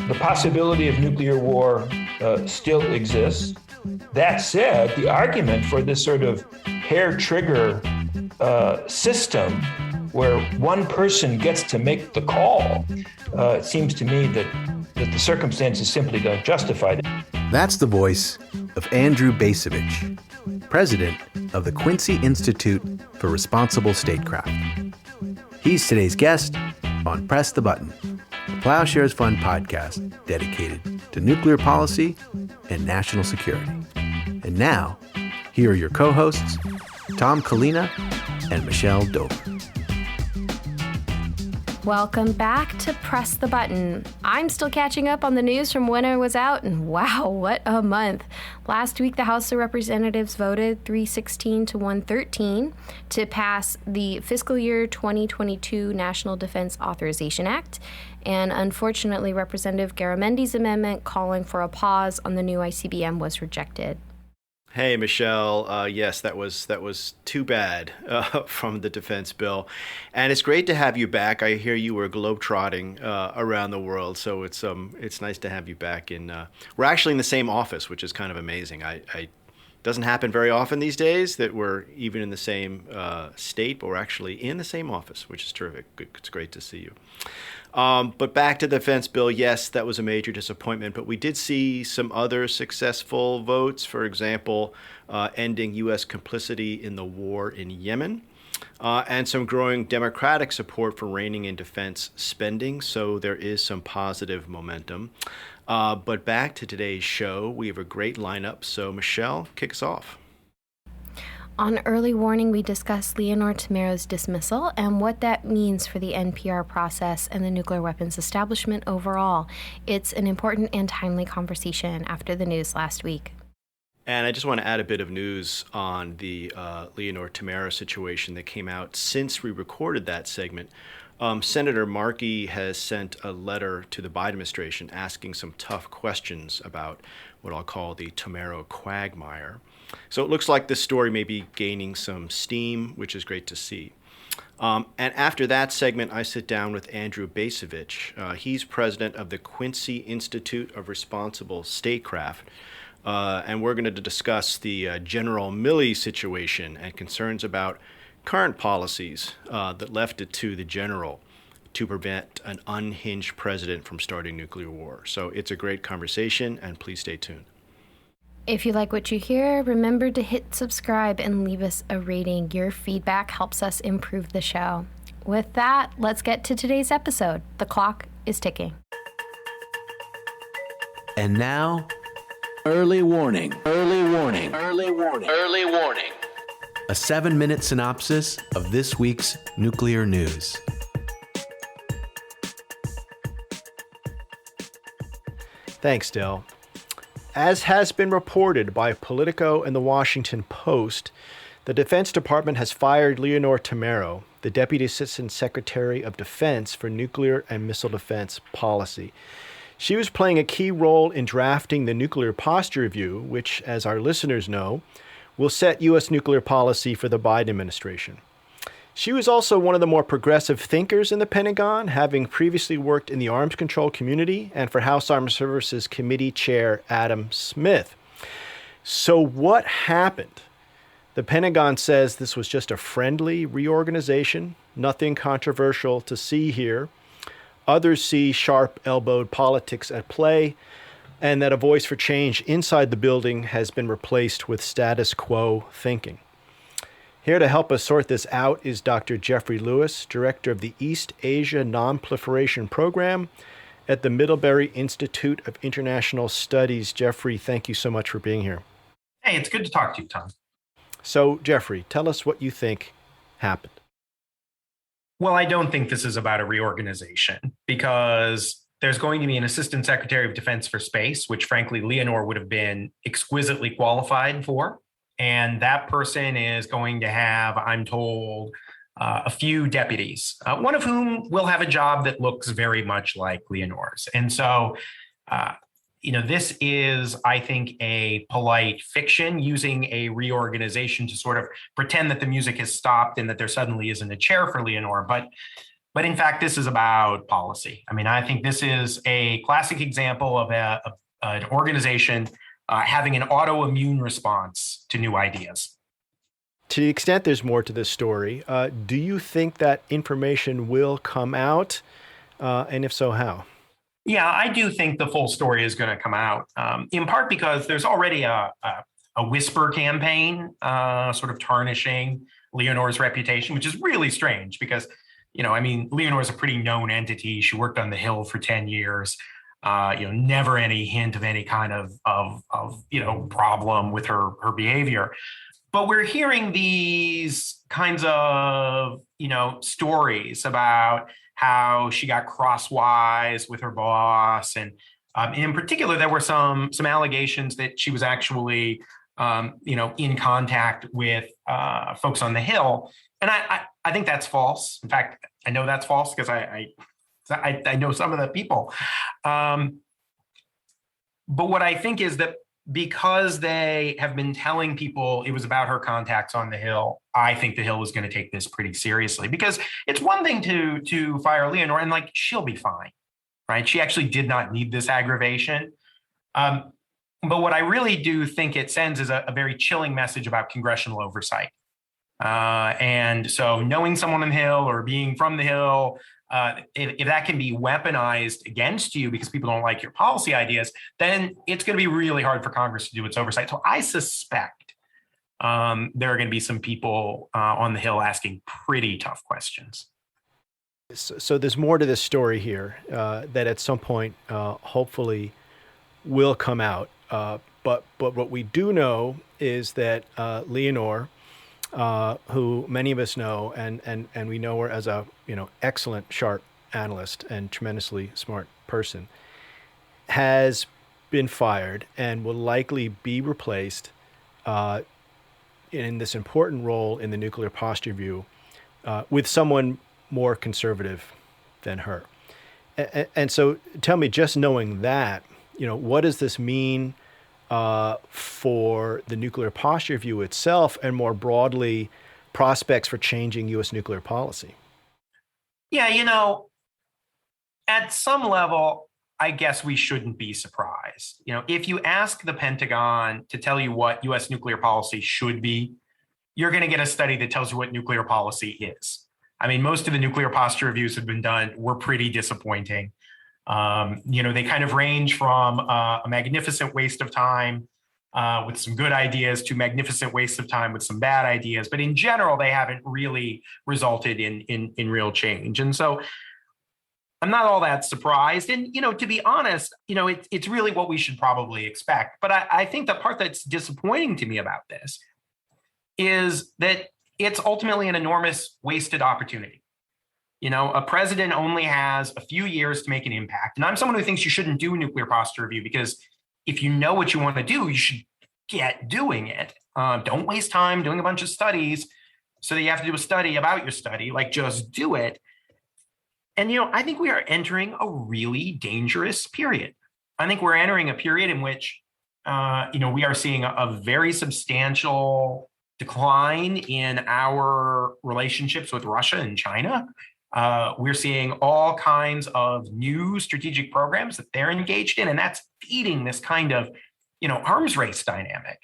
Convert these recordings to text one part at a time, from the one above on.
The possibility of nuclear war still exists. That said, the argument for this sort of hair trigger system where one person gets to make the call, it seems to me that the circumstances simply don't justify that. That's the voice of Andrew Bacevich, president of the Quincy Institute for Responsible Statecraft. He's today's guest on Press the Button, the Plowshares Fund podcast dedicated to nuclear policy and national security. And now, here are your co-hosts, Tom Kalina and Michelle Dover. Welcome back to Press the Button. I'm still catching up on the news from when I was out, and wow, what a month. Last week, the House of Representatives voted 316 to 113 to pass the fiscal year 2022 National Defense Authorization Act. And unfortunately, Representative Garamendi's amendment calling for a pause on the new ICBM was rejected. Hey, Michelle. Yes, that was too bad from the defense bill. And it's great to have you back. I hear you were globetrotting around the world, so it's nice to have you back. We're actually in the same office, which is kind of amazing. Doesn't happen very often these days that we're even in the same state, but we're actually in the same office, which is terrific. It's great to see you. But back to the defense bill, yes, that was a major disappointment, but we did see some other successful votes. For example, ending U.S. complicity in the war in Yemen, and some growing Democratic support for reining in defense spending. So there is some positive momentum. But back to today's show, we have a great lineup. So Michelle, kick us off. On Early Warning, we discussed Leonor Tomero's dismissal and what that means for the NPR process and the nuclear weapons establishment overall. It's an important and timely conversation after the news last week. And I just want to add a bit of news on the Leonor Tomero situation that came out since we recorded that segment. Senator Markey has sent a letter to the Biden administration asking some tough questions about what I'll call the Tomero quagmire. So it looks like this story may be gaining some steam, which is great to see. And after that segment, I sit down with Andrew Bacevich. He's president of the Quincy Institute of Responsible Statecraft. And we're going to discuss the General Milley situation and concerns about current policies that left it to the general to prevent an unhinged president from starting nuclear war. So it's a great conversation, and please stay tuned. If you like what you hear, remember to hit subscribe and leave us a rating. Your feedback helps us improve the show. With that, let's get to today's episode. The clock is ticking. And now, early warning. Early warning. Early warning. Early warning. A 7-minute synopsis of this week's nuclear news. Thanks, Del. As has been reported by Politico and the Washington Post, the Defense Department has fired Leonor Tomero, the Deputy Assistant Secretary of Defense for Nuclear and Missile Defense Policy. She was playing a key role in drafting the Nuclear Posture Review, which, as our listeners know, will set U.S. nuclear policy for the Biden administration. She was also one of the more progressive thinkers in the Pentagon, having previously worked in the arms control community and for House Armed Services Committee Chair Adam Smith. So what happened? The Pentagon says this was just a friendly reorganization, nothing controversial to see here. Others see sharp-elbowed politics at play, and that a voice for change inside the building has been replaced with status quo thinking. Here to help us sort this out is Dr. Jeffery Lewis, director of the East Asia Non-Proliferation Program at the Middlebury Institute of International Studies. Jeffrey, thank you so much for being here. Hey, it's good to talk to you, Tom. So, Jeffrey, tell us what you think happened. Well, I don't think this is about a reorganization because there's going to be an Assistant Secretary of Defense for Space, which frankly, Leonor would have been exquisitely qualified for. And that person is going to have, I'm told, a few deputies, one of whom will have a job that looks very much like Leonor's. And so, this is, I think, a polite fiction using a reorganization to sort of pretend that the music has stopped and that there suddenly isn't a chair for Leonor. But But in fact, this is about policy. I mean, I think this is a classic example of an organization having an autoimmune response to new ideas. To the extent there's more to this story, do you think that information will come out? And if so, how? Yeah, I do think the full story is going to come out, in part because there's already a whisper campaign sort of tarnishing Leonor's reputation, which is really strange because, Leonor is a pretty known entity. She worked on the Hill for 10 years. Never any hint of any kind of problem with her behavior. But we're hearing these kinds of, stories about how she got crosswise with her boss. And in particular, there were some allegations that she was actually, in contact with folks on the Hill. And I think that's false. In fact, I know that's false because I know some of the people. But what I think is that because they have been telling people it was about her contacts on the Hill, I think the Hill was going to take this pretty seriously, because it's one thing to fire Leonor and she'll be fine, right? She actually did not need this aggravation. But what I really do think it sends is a very chilling message about congressional oversight. And so knowing someone on the Hill or being from the Hill, if that can be weaponized against you because people don't like your policy ideas, then it's going to be really hard for Congress to do its oversight. So I suspect there are going to be some people on the Hill asking pretty tough questions. So there's more to this story here that at some point hopefully will come out. But what we do know is that Leonor, who many of us know, and we know her as a excellent, sharp analyst and tremendously smart person, has been fired and will likely be replaced in this important role in the nuclear posture review with someone more conservative than her. And so tell me, just knowing that, what does this mean for the nuclear posture review itself, and more broadly, prospects for changing U.S. nuclear policy? Yeah, at some level, I guess we shouldn't be surprised. If you ask the Pentagon to tell you what U.S. nuclear policy should be, you're going to get a study that tells you what nuclear policy is. I mean, most of the nuclear posture reviews have been done were pretty disappointing. They kind of range from a magnificent waste of time with some good ideas to magnificent waste of time with some bad ideas. But in general, they haven't really resulted in real change. And so I'm not all that surprised. And, to be honest, it's really what we should probably expect. But I think the part that's disappointing to me about this is that it's ultimately an enormous wasted opportunity. A president only has a few years to make an impact. And I'm someone who thinks you shouldn't do nuclear posture review, because if you know what you want to do, you should get doing it. Don't waste time doing a bunch of studies so that you have to do a study about your study. Just do it. And, I think we are entering a really dangerous period. I think we're entering a period in which, we are seeing a very substantial decline in our relationships with Russia and China. We're seeing all kinds of new strategic programs that they're engaged in, and that's feeding this kind of, arms race dynamic.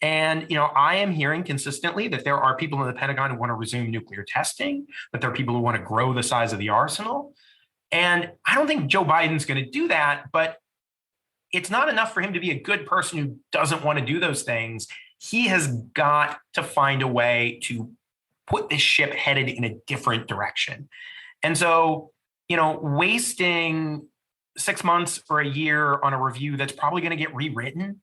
And, I am hearing consistently that there are people in the Pentagon who want to resume nuclear testing, that there are people who want to grow the size of the arsenal. And I don't think Joe Biden's going to do that, but it's not enough for him to be a good person who doesn't want to do those things. He has got to find a way to put this ship headed in a different direction. And so, wasting 6 months or a year on a review that's probably going to get rewritten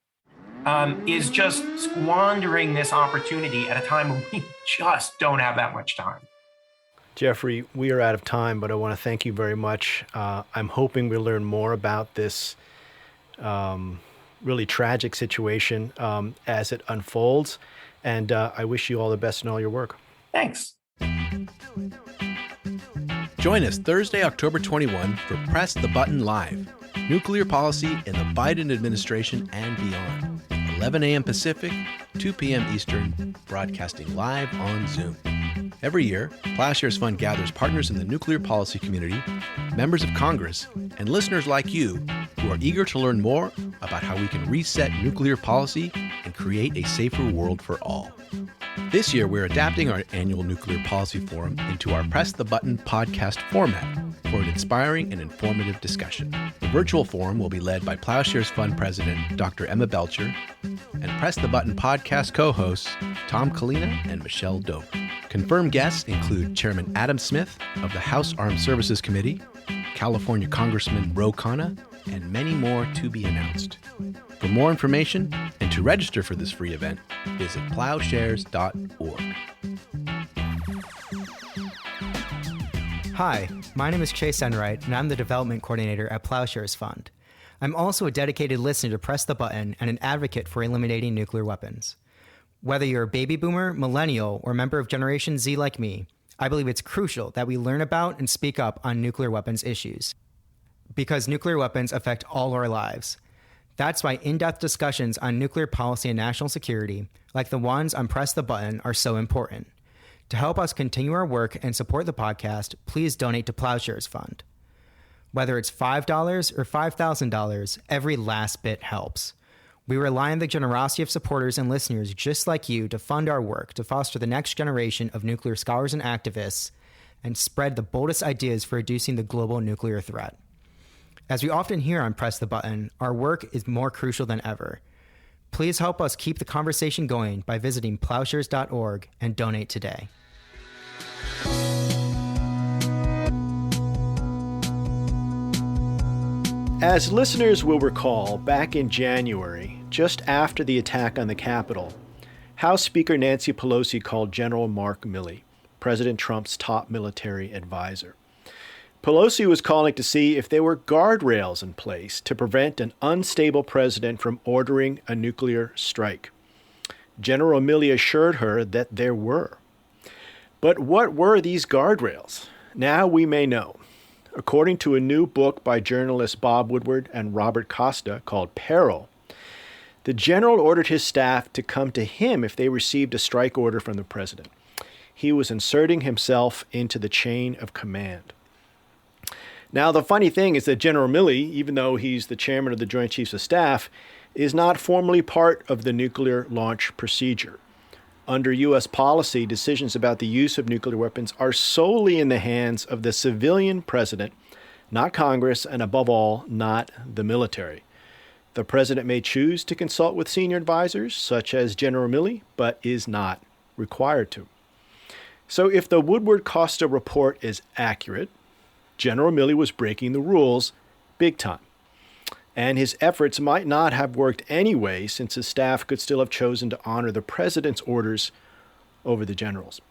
is just squandering this opportunity at a time when we just don't have that much time. Jeffrey, we are out of time, but I want to thank you very much. I'm hoping we'll learn more about this really tragic situation as it unfolds. And I wish you all the best in all your work. Thanks. Join us Thursday, October 21 for Press the Button Live, Nuclear Policy in the Biden Administration and Beyond. 11 a.m. Pacific, 2 p.m. Eastern, broadcasting live on Zoom. Every year, Plowshares Fund gathers partners in the nuclear policy community, members of Congress, and listeners like you who are eager to learn more about how we can reset nuclear policy and create a safer world for all. This year, we're adapting our annual Nuclear Policy Forum into our Press the Button podcast format for an inspiring and informative discussion. The virtual forum will be led by Plowshares Fund President Dr. Emma Belcher and Press the Button podcast co-hosts Tom Kalina and Michelle Dover. Confirmed guests include Chairman Adam Smith of the House Armed Services Committee, California Congressman Ro Khanna, and many more to be announced. For more information and to register for this free event, visit plowshares.org. Hi, my name is Chase Enright, and I'm the Development Coordinator at Plowshares Fund. I'm also a dedicated listener to Press the Button and an advocate for eliminating nuclear weapons. Whether you're a baby boomer, millennial, or member of Generation Z like me, I believe it's crucial that we learn about and speak up on nuclear weapons issues. Because nuclear weapons affect all our lives. That's why in-depth discussions on nuclear policy and national security, like the ones on Press the Button, are so important. To help us continue our work and support the podcast, please donate to Plowshares Fund. Whether it's $5 or $5,000, every last bit helps. We rely on the generosity of supporters and listeners just like you to fund our work to foster the next generation of nuclear scholars and activists and spread the boldest ideas for reducing the global nuclear threat. As we often hear on Press the Button, our work is more crucial than ever. Please help us keep the conversation going by visiting plowshares.org and donate today. As listeners will recall, back in January, just after the attack on the Capitol, House Speaker Nancy Pelosi called General Mark Milley, President Trump's top military advisor. Pelosi was calling to see if there were guardrails in place to prevent an unstable president from ordering a nuclear strike. General Milley assured her that there were. But what were these guardrails? Now we may know. According to a new book by journalists Bob Woodward and Robert Costa called Peril, the general ordered his staff to come to him if they received a strike order from the president. He was inserting himself into the chain of command. Now, the funny thing is that General Milley, even though he's the chairman of the Joint Chiefs of Staff, is not formally part of the nuclear launch procedure. Under U.S. policy, decisions about the use of nuclear weapons are solely in the hands of the civilian president, not Congress, and above all, not the military. The president may choose to consult with senior advisors, such as General Milley, but is not required to. So if the Woodward-Costa report is accurate, General Milley was breaking the rules big time. And his efforts might not have worked anyway, since his staff could still have chosen to honor the president's orders over the generals.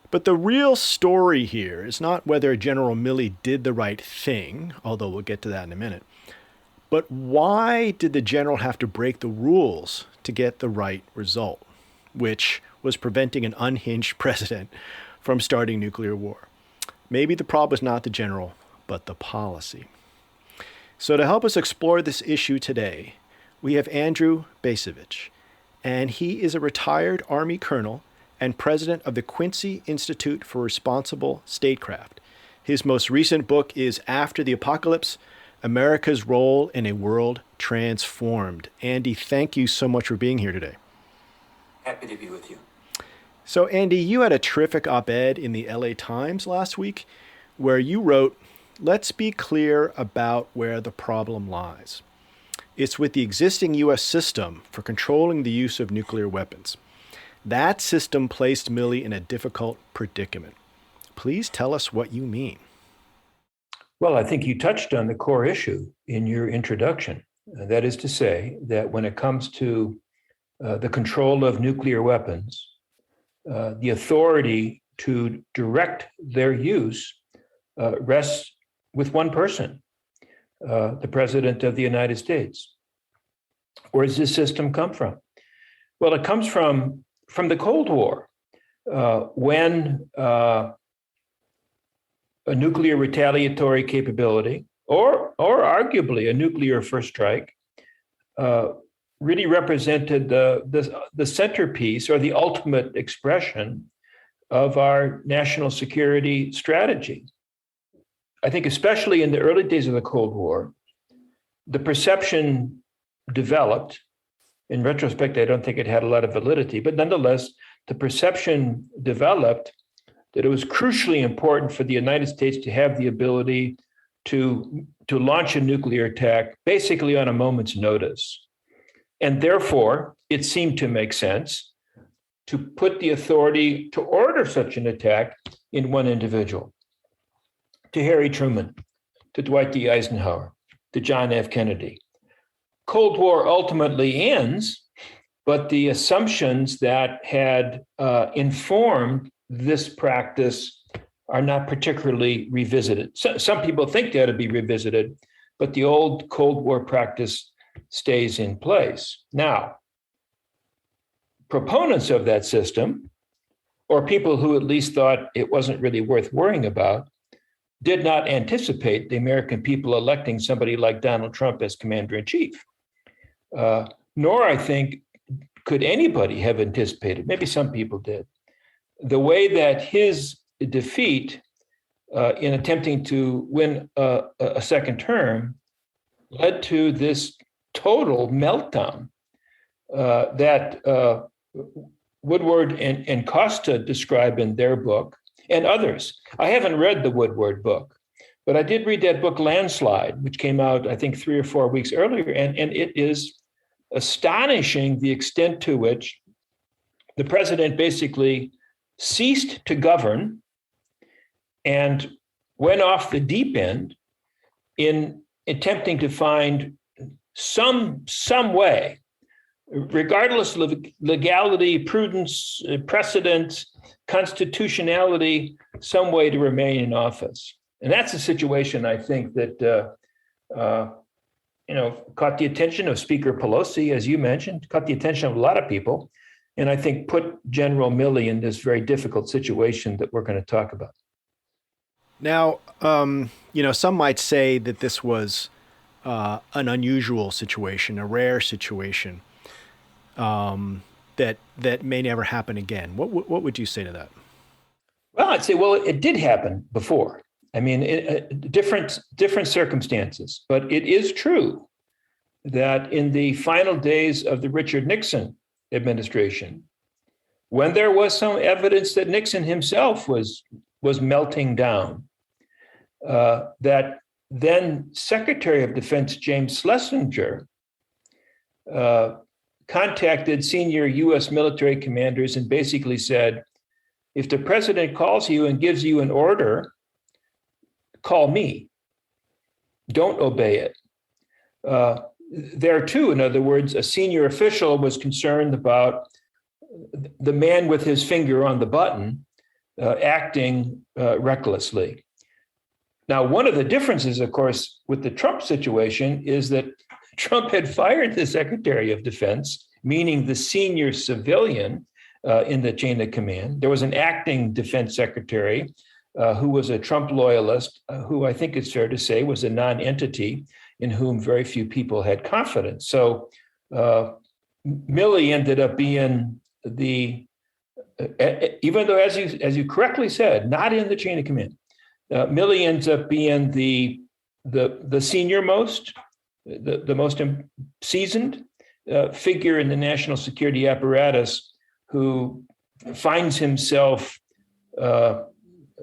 But the real story here is not whether General Milley did the right thing, although we'll get to that in a minute, but why did the general have to break the rules to get the right result, which was preventing an unhinged president from starting nuclear war? Maybe the problem is not the general, but the policy. So to help us explore this issue today, we have Andrew Bacevich, and he is a retired Army colonel and president of the Quincy Institute for Responsible Statecraft. His most recent book is After the Apocalypse, America's Role in a World Transformed. Andy, thank you so much for being here today. Happy to be with you. So Andy, you had a terrific op-ed in the LA Times last week where you wrote, "Let's be clear about where the problem lies. It's with the existing U.S. system for controlling the use of nuclear weapons. That system placed Milley in a difficult predicament." Please tell us what you mean. Well, I think you touched on the core issue in your introduction. That is to say that when it comes to the control of nuclear weapons, the authority to direct their use rests with one person, the President of the United States. Where does this system come from? Well, it comes from the Cold War, when a nuclear retaliatory capability, or arguably a nuclear first strike, really represented the centerpiece or the ultimate expression of our national security strategy. I think especially in the early days of the Cold War, the perception developed. In retrospect, I don't think it had a lot of validity, but nonetheless, the perception developed that it was crucially important for the United States to have the ability to launch a nuclear attack basically on a moment's notice. And therefore, it seemed to make sense to put the authority to order such an attack in one individual, to Harry Truman, to Dwight D. Eisenhower, to John F. Kennedy. Cold War ultimately ends, but the assumptions that had informed this practice are not particularly revisited. Some people think they ought to be revisited, but the old Cold War practice stays in place. Now, proponents of that system, or people who at least thought it wasn't really worth worrying about, did not anticipate the American people electing somebody like Donald Trump as commander-in-chief. Nor, I think, could anybody have anticipated, maybe some people did, the way that his defeat in attempting to win a second term led to this total meltdown that Woodward and Costa describe in their book, and others. I haven't read the Woodward book, but I did read that book, Landslide, which came out, I think, 3 or 4 weeks earlier, and it is astonishing the extent to which the president basically ceased to govern and went off the deep end in attempting to find some way, regardless of legality, prudence, precedent, constitutionality, some way to remain in office. And that's a situation, I think, that caught the attention of Speaker Pelosi, as you mentioned, caught the attention of a lot of people, and I think put General Milley in this very difficult situation that we're going to talk about. Now, some might say that this was an unusual situation, a rare situation that may never happen again. What would you say to that? Well, I'd say, it did happen before. I mean, different circumstances, but it is true that in the final days of the Richard Nixon administration, when there was some evidence that Nixon himself was melting down, that then Secretary of Defense James Schlesinger contacted senior U.S. military commanders and basically said, if the president calls you and gives you an order, call me. Don't obey it. There too, in other words, a senior official was concerned about the man with his finger on the button acting recklessly. Now, one of the differences, of course, with the Trump situation is that Trump had fired the Secretary of Defense, meaning the senior civilian in the chain of command. There was an acting defense secretary who was a Trump loyalist, who I think it's fair to say was a non-entity in whom very few people had confidence. So Milley ended up being even though, as you correctly said, not in the chain of command, Milley ends up being the senior most, the most seasoned figure in the national security apparatus, who finds himself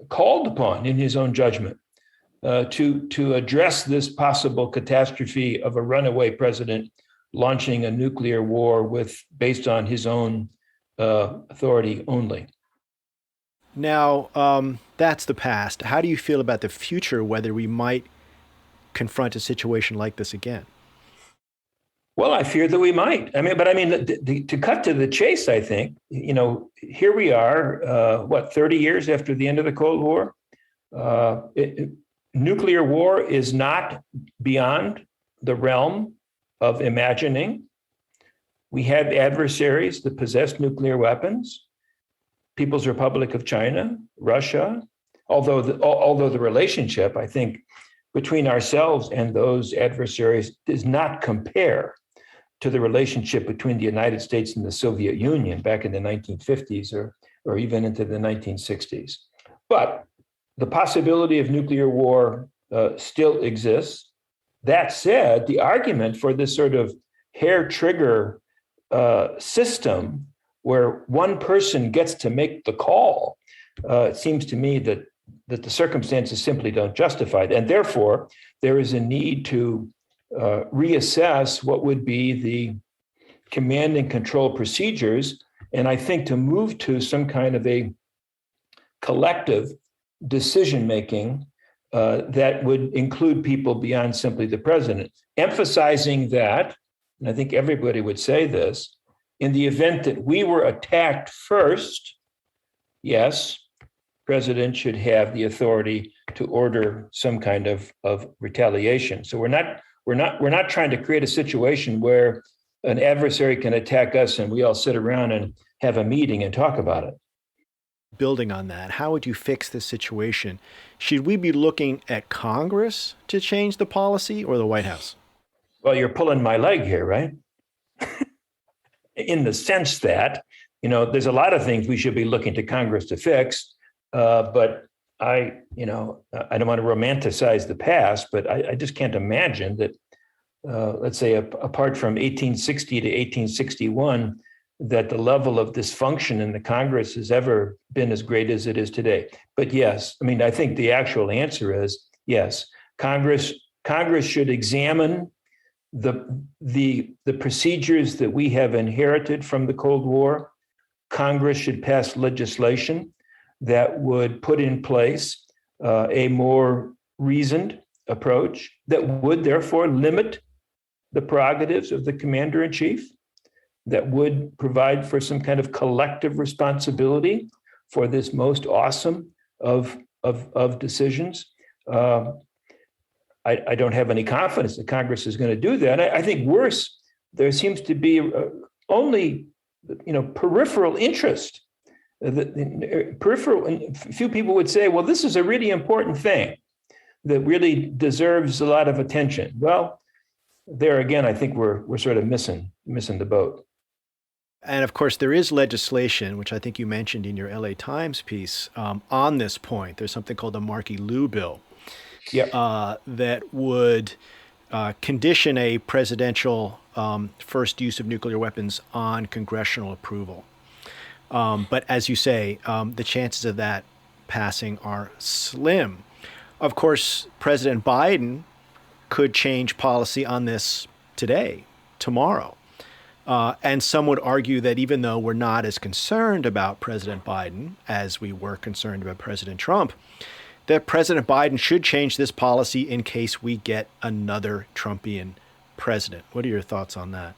called upon in his own judgment to address this possible catastrophe of a runaway president launching a nuclear war based on his own authority only. Now, that's the past. How do you feel about the future, whether we might confront a situation like this again? Well, I fear that we might. To cut to the chase, I think, here we are, 30 years after the end of the Cold War? Nuclear war is not beyond the realm of imagining. We have adversaries that possess nuclear weapons. People's Republic of China, Russia, although the relationship, I think, between ourselves and those adversaries does not compare to the relationship between the United States and the Soviet Union back in the 1950s or or even into the 1960s. But the possibility of nuclear war still exists. That said, the argument for this sort of hair trigger system where one person gets to make the call, it seems to me that the circumstances simply don't justify it. And therefore, there is a need to reassess what would be the command and control procedures, and I think to move to some kind of a collective decision-making that would include people beyond simply the president, emphasizing that, and I think everybody would say this, in the event that we were attacked first, yes, president should have the authority to order some kind of retaliation. So we're not trying to create a situation where an adversary can attack us and we all sit around and have a meeting and talk about it. Building on that, how would you fix this situation? Should we be looking at Congress to change the policy or the White House? Well, you're pulling my leg here, right? In the sense that, there's a lot of things we should be looking to Congress to fix, but I don't want to romanticize the past, but I just can't imagine that, let's say, apart from 1860 to 1861, that the level of dysfunction in the Congress has ever been as great as it is today. But yes, I think the actual answer is yes. Congress should examine the procedures that we have inherited from the Cold War. Congress should pass legislation that would put in place a more reasoned approach that would therefore limit the prerogatives of the commander-in-chief, that would provide for some kind of collective responsibility for this most awesome of decisions. I don't have any confidence that Congress is going to do that. I think worse, there seems to be only peripheral interest. Few people would say, well, this is a really important thing that really deserves a lot of attention. Well, there again, I think we're sort of missing the boat. And of course, there is legislation, which I think you mentioned in your LA Times piece, on this point. There's something called the Markey-Liu bill. Yep. That would condition a presidential first use of nuclear weapons on congressional approval. But as you say, the chances of that passing are slim. Of course, President Biden could change policy on this today, tomorrow. And some would argue that even though we're not as concerned about President Biden as we were concerned about President Trump, that President Biden should change this policy in case we get another Trumpian president. What are your thoughts on that?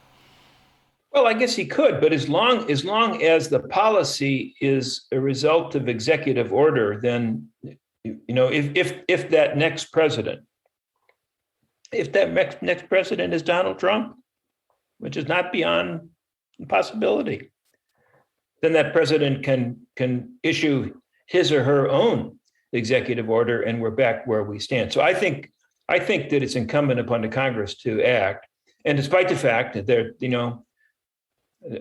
Well, I guess he could, but as long as the policy is a result of executive order, then, if that next president is Donald Trump, which is not beyond possibility, then that president can issue his or her own executive order, and we're back where we stand. So I think that it's incumbent upon the Congress to act. And despite the fact that there,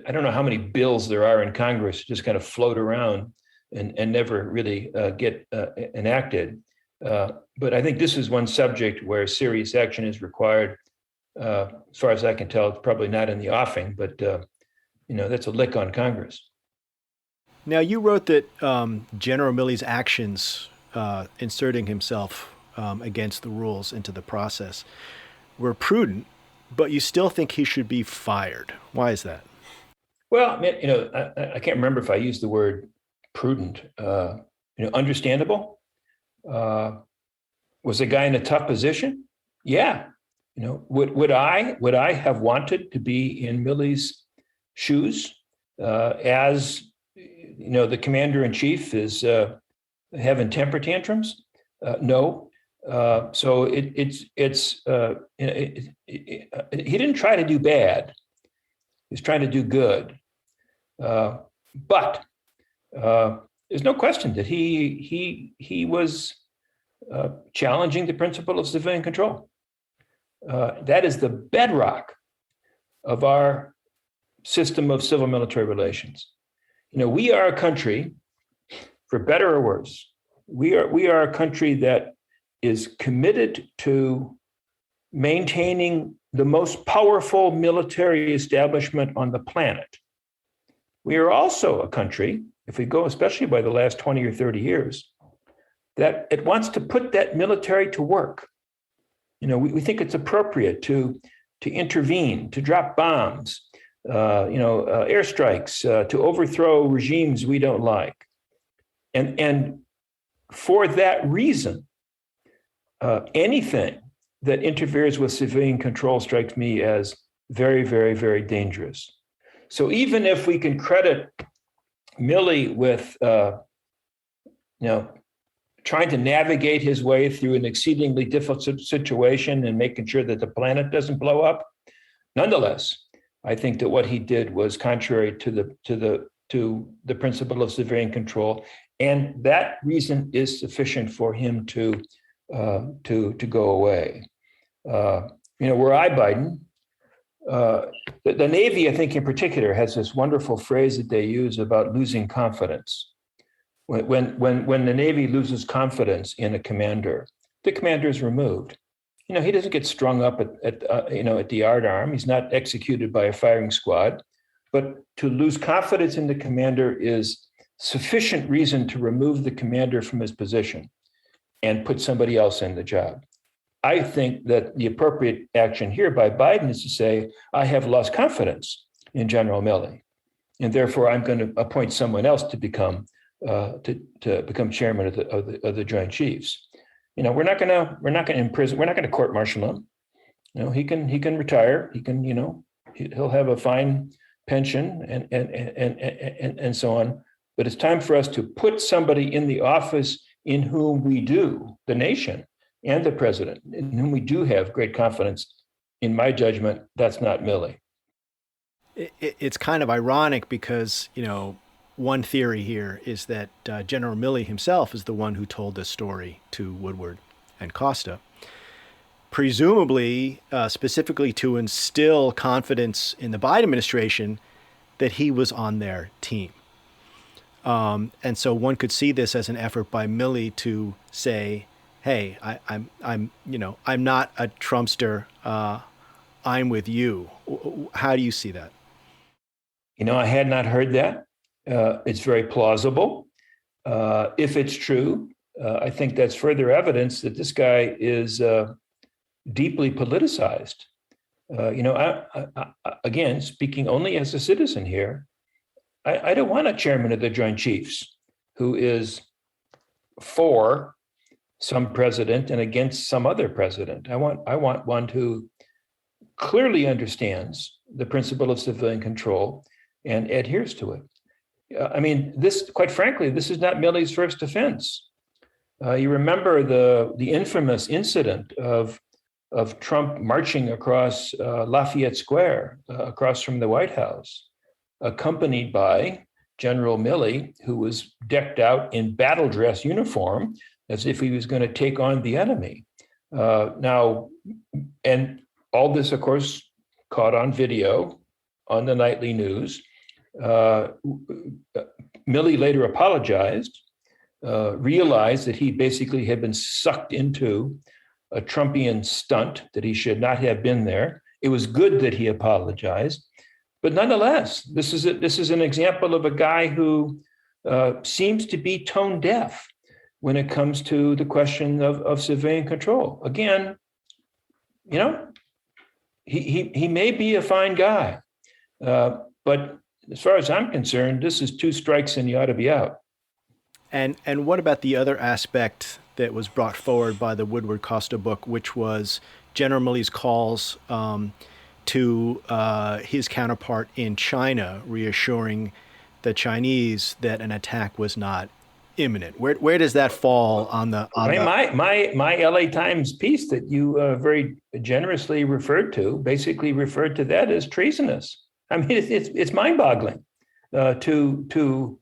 I don't know how many bills there are in Congress just kind of float around and never really get enacted. But I think this is one subject where serious action is required. As far as I can tell, it's probably not in the offing, but that's a lick on Congress. Now, you wrote that General Milley's actions inserting himself against the rules into the process were prudent, but you still think he should be fired. Why is that? Well, I can't remember if I used the word prudent. Understandable. Was the guy in a tough position? Yeah. Would I have wanted to be in Milley's shoes as the commander-in-chief is having temper tantrums? No. So he didn't try to do bad. He was trying to do good. But there's no question that he was challenging the principle of civilian control. That is the bedrock of our system of civil military relations. We are a country, for better or worse, we are a country that is committed to maintaining the most powerful military establishment on the planet. We are also a country, if we go especially by the last 20 or 30 years, that it wants to put that military to work. We think it's appropriate to intervene, to drop bombs, airstrikes, to overthrow regimes we don't like. And for that reason, anything that interferes with civilian control strikes me as very, very, very dangerous. So even if we can credit Milley with, trying to navigate his way through an exceedingly difficult situation and making sure that the planet doesn't blow up, nonetheless, I think that what he did was contrary to the principle of civilian control, and that reason is sufficient for him to go away. Were I Biden, the Navy, I think in particular, has this wonderful phrase that they use about losing confidence. When the Navy loses confidence in a commander, the commander is removed. He doesn't get strung up at the yardarm. He's not executed by a firing squad. But to lose confidence in the commander is sufficient reason to remove the commander from his position and put somebody else in the job. I think that the appropriate action here by Biden is to say, I have lost confidence in General Milley, and therefore I'm going to appoint someone else to become chairman of the Joint Chiefs. We're not going to imprison. We're not going to court-martial him. He can retire. He can he'll have a fine pension and so on. But it's time for us to put somebody in the office in whom we do, the nation and the president, in whom we do have great confidence. In my judgment, that's not Milley. It's kind of ironic because, one theory here is that General Milley himself is the one who told this story to Woodward and Costa, presumably specifically to instill confidence in the Biden administration that he was on their team. And so one could see this as an effort by Milley to say, hey, I'm not a Trumpster. I'm with you. How do you see that? I had not heard that. It's very plausible. If it's true, I think that's further evidence that this guy is deeply politicized. Again, speaking only as a citizen here, I don't want a chairman of the Joint Chiefs who is for some president and against some other president. I want one who clearly understands the principle of civilian control and adheres to it. Quite frankly, this is not Milley's first offense. You remember the infamous incident of Trump marching across Lafayette Square, across from the White House, accompanied by General Milley, who was decked out in battle dress uniform as if he was going to take on the enemy. And all this, of course, caught on video on the nightly news. Milley later apologized, realized that he basically had been sucked into a Trumpian stunt, that he should not have been there. It was good that he apologized. But nonetheless, this is an example of a guy who seems to be tone deaf when it comes to the question of civilian control. Again, he may be a fine guy, but as far as I'm concerned, this is 2 strikes and you ought to be out. And what about the other aspect that was brought forward by the Woodward Costa book, which was General Milley's calls to his counterpart in China, reassuring the Chinese that an attack was not imminent? Where does that fall on the? My LA Times piece that you very generously referred to basically referred to that as treasonous. It's mind-boggling to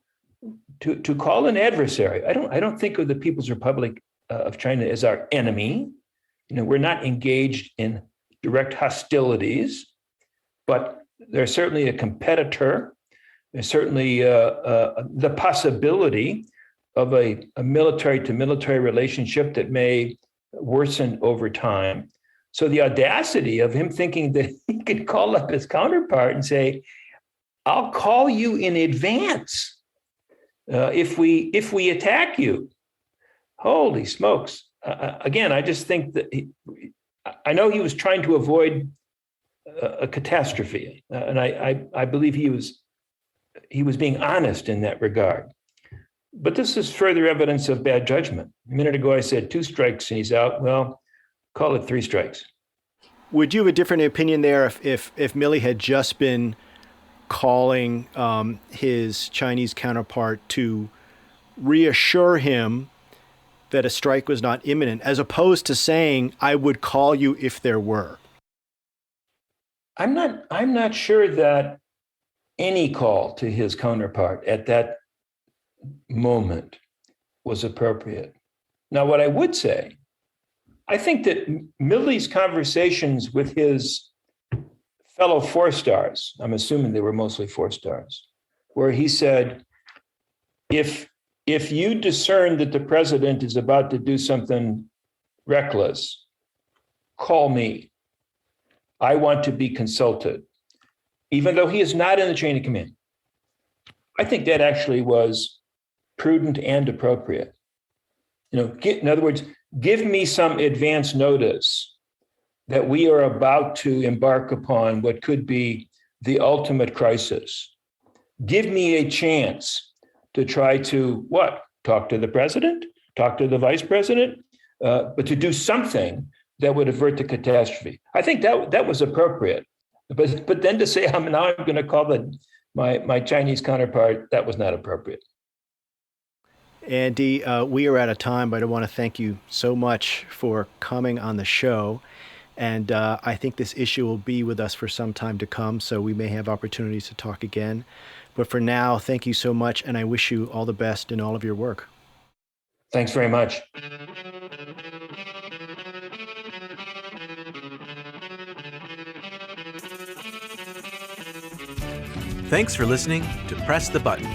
call an adversary. I don't think of the People's Republic of China as our enemy. We're not engaged in direct hostilities, but they're certainly a competitor. There's certainly the possibility of a military-to-military relationship that may worsen over time. So the audacity of him thinking that he could call up his counterpart and say, I'll call you in advance if we attack you. Holy smokes. Again, I just think that I know he was trying to avoid a catastrophe. And I believe he was being honest in that regard. But this is further evidence of bad judgment. A minute ago, I said 2 strikes and he's out. Well, call it 3 strikes. Would you have a different opinion there if Milley had just been calling his Chinese counterpart to reassure him that a strike was not imminent, as opposed to saying, I would call you if there were? I'm not sure that any call to his counterpart at that moment was appropriate. Now, what I would say, I think that Milley's conversations with his fellow 4-stars, I'm assuming they were mostly 4-stars, where he said, if you discern that the president is about to do something reckless, call me. I want to be consulted, even though he is not in the chain of command. I think that actually was prudent and appropriate. In other words, give me some advance notice that we are about to embark upon what could be the ultimate crisis. Give me a chance to try to, talk to the president, talk to the vice president, but to do something that would avert the catastrophe. I think that was appropriate. But then to say, I'm going to call my Chinese counterpart, that was not appropriate. Andy, we are out of time, but I want to thank you so much for coming on the show. And I think this issue will be with us for some time to come, so we may have opportunities to talk again. But for now, thank you so much, and I wish you all the best in all of your work. Thanks very much. Thanks for listening to Press the Button.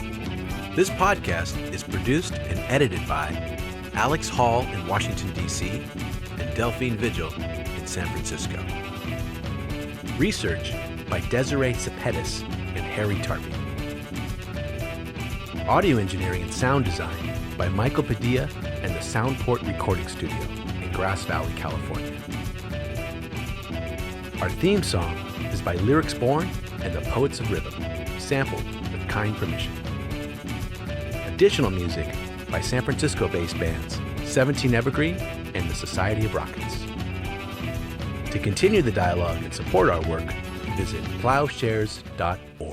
This podcast is produced and edited by Alex Hall in Washington, D.C., and Delphine Vigil in San Francisco. Research by Desiree Cepetis and Harry Tarpey. Audio engineering and sound design by Michael Padilla and the Soundport Recording Studio in Grass Valley, California. Our theme song is by Lyrics Born and the Poets of Rhythm, sampled with kind permission. Additional music by San Francisco-based bands 17 Evergreen and the Society of Rockets. To continue the dialogue and support our work, visit plowshares.org.